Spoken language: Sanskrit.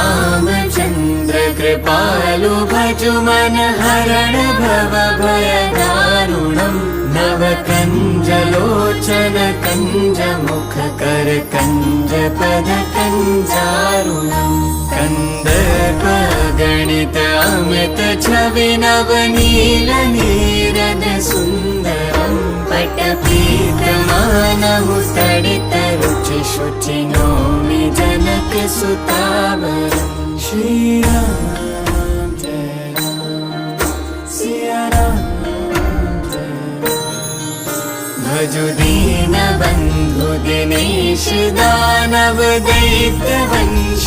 श्रीरामचन्द्र कृपालु भजु मन हरण भव भय दारुणम् नवकञ्जलोचन कञ्जमुख कर कञ्जपद कञ्जारुणम् कन्दर्प गणित अमित छवि नवनील नीरद सुन्दरम् पटपीतमानमु तडित रुचि शुचि नौमि जनक सुतावरम् श्रीराम जय राम सिया राम भजु दीन बन्धु दिनेश दानव दैत्य वंश